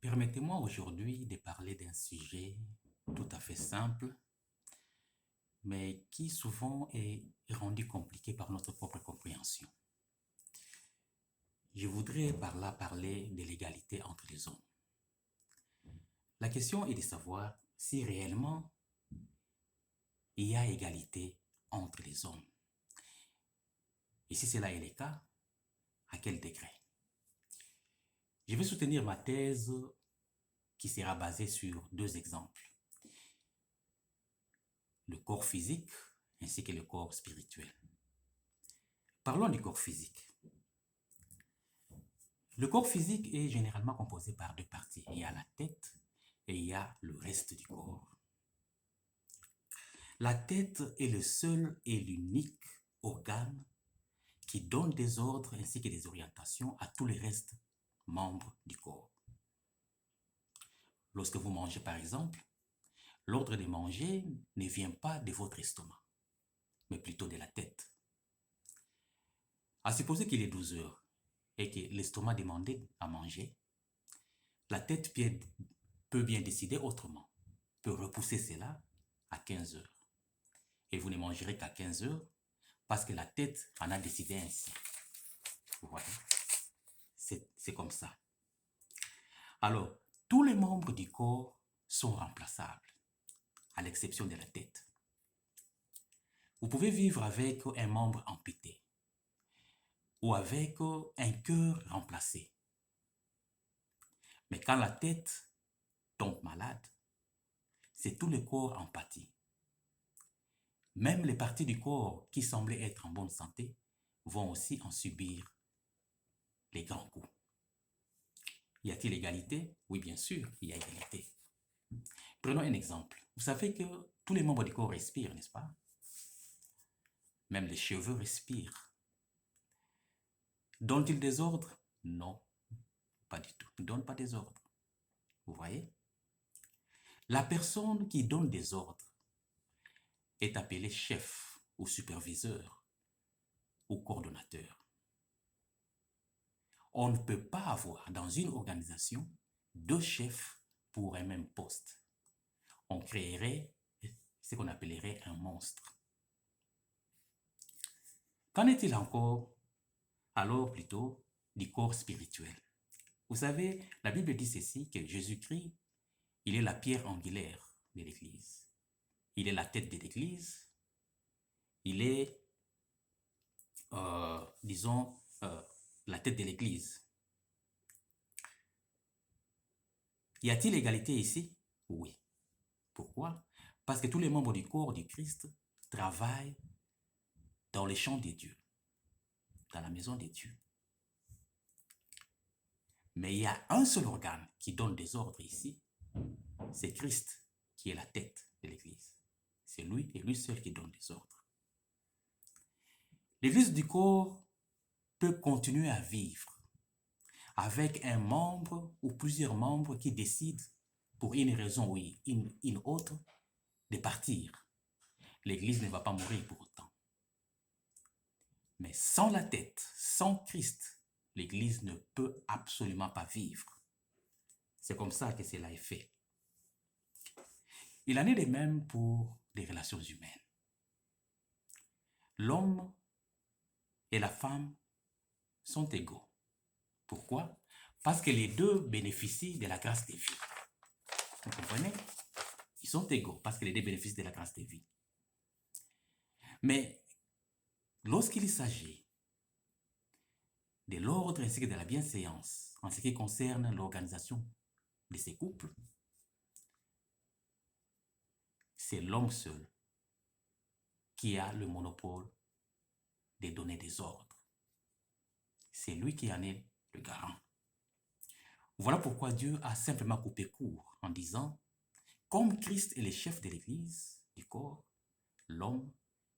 Permettez-moi aujourd'hui de parler d'un sujet tout à fait simple, mais qui souvent est rendu compliqué par notre propre compréhension. Je voudrais par là parler de l'égalité entre les hommes. La question est de savoir si réellement il y a égalité entre les hommes. Et si cela est le cas, à quel degré? Je vais soutenir ma thèse qui sera basée sur deux exemples. Le corps physique ainsi que le corps spirituel. Parlons du corps physique. Le corps physique est généralement composé par deux parties. Il y a la tête et il y a le reste du corps. La tête est le seul et l'unique organe qui donne des ordres ainsi que des orientations à tous les restes membres du corps. Lorsque vous mangez par exemple, l'ordre de manger ne vient pas de votre estomac, mais plutôt de la tête. À supposer qu'il est 12 heures et que l'estomac demandait à manger, la tête peut bien décider autrement, peut repousser cela à 15 heures. Et vous ne mangerez qu'à 15 heures parce que la tête en a décidé ainsi. Vous voyez, c'est comme ça. Alors, tous les membres du corps sont remplaçables, à l'exception de la tête. Vous pouvez vivre avec un membre amputé ou avec un cœur remplacé. Mais quand la tête tombe malade, c'est tout le corps en pâtit. Même les parties du corps qui semblaient être en bonne santé vont aussi en subir les grands coups. Y a-t-il égalité? Oui, bien sûr, il y a égalité. Prenons un exemple. Vous savez que tous les membres du corps respirent, n'est-ce pas? Même les cheveux respirent. Donnent-ils des ordres? Non, pas du tout. Ils ne donnent pas des ordres. Vous voyez? La personne qui donne des ordres est appelée chef ou superviseur ou coordonnateur. On ne peut pas avoir dans une organisation deux chefs pour un même poste. On créerait ce qu'on appellerait un monstre. Qu'en est-il encore, alors plutôt, du corps spirituel? Vous savez, la Bible dit ceci, que Jésus-Christ, il est la pierre angulaire de l'Église. Il est la tête de l'Église. Il est, disons, la tête de l'Église. Y a-t-il égalité ici? Oui. Pourquoi? Parce que tous les membres du corps du Christ travaillent dans les champs de Dieu, dans la maison de Dieu. Mais il y a un seul organe qui donne des ordres ici, c'est Christ qui est la tête de l'Église. C'est lui et lui seul qui donne des ordres. L'Église du corps peut continuer à vivre avec un membre ou plusieurs membres qui décident, pour une raison ou une autre, de partir. L'Église ne va pas mourir pour autant. Mais sans la tête, sans Christ, l'Église ne peut absolument pas vivre. C'est comme ça que cela est fait. Il en est de même pour les relations humaines. L'homme et la femme sont égaux. Pourquoi? Parce que les deux bénéficient de la grâce de vie. Vous comprenez? Ils sont égaux parce que les deux bénéficient de la grâce de vie. Mais lorsqu'il s'agit de l'ordre ainsi que de la bienséance en ce qui concerne l'organisation de ces couples, c'est l'homme seul qui a le monopole de donner des ordres. C'est lui qui en est le garant. Voilà pourquoi Dieu a simplement coupé court en disant, comme Christ est le chef de l'Église, du corps, l'homme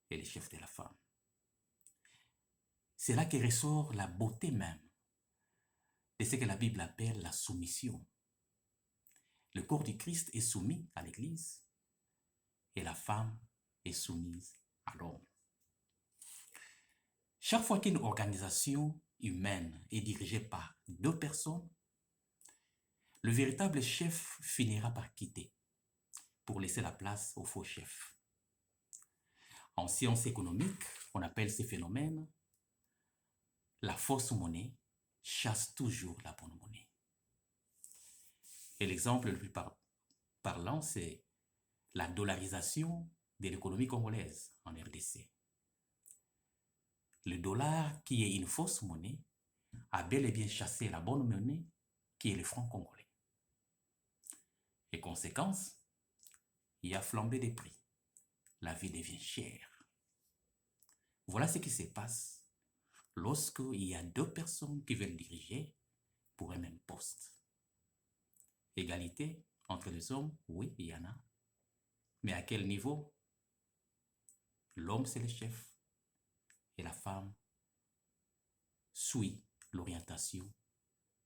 est le chef de la femme. C'est là que ressort la beauté même de ce que la Bible appelle la soumission. Le corps du Christ est soumis à l'Église et la femme est soumise à l'homme. Chaque fois qu'une organisation humaine est dirigée par deux personnes, le véritable chef finira par quitter pour laisser la place au faux chef. En sciences économiques, on appelle ces phénomènes la fausse monnaie chasse toujours la bonne monnaie. Et l'exemple le plus parlant, c'est la dollarisation de l'économie congolaise en RDC. Le dollar, qui est une fausse monnaie, a bel et bien chassé la bonne monnaie, qui est le franc congolais. Et conséquence, il y a flambé des prix. La vie devient chère. Voilà ce qui se passe lorsqu'il y a deux personnes qui veulent diriger pour un même poste. Égalité entre les hommes, oui, il y en a. Mais à quel niveau? L'homme, c'est le chef. Et la femme suit l'orientation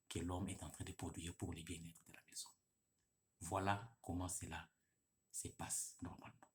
que l'homme est en train de produire pour le bien-être de la maison. Voilà comment cela se passe normalement.